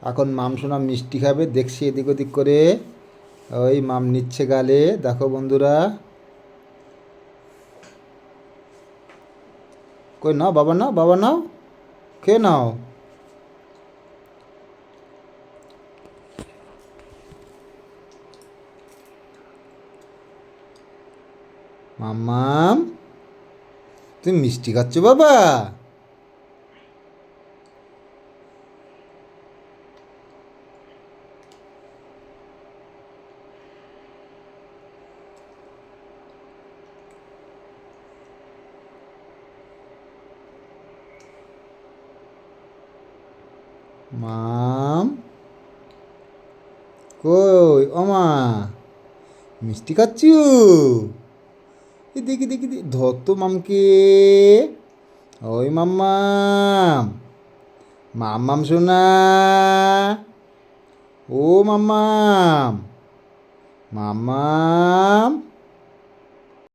এখন মাম সোনা মিষ্টি খাবে, দেখছি এদিক ওদিক করে। ওই মাম নিচ্ছে গালে, দেখো বন্ধুরা। কই নাও বাবা, নাও বাবা, নাও খেয়ে নাও। মাম্মাম, তুমি মিষ্টি খাচ্ছ বাবা? মাম, কই ওমা, মিষ্টি খাচ্ছু? দেখি দেখি দেখি, ধর তো মামকে। ওই মাম্মাম, মাম্মাম সোনা, ও মাম্মাম, মাম্মাম।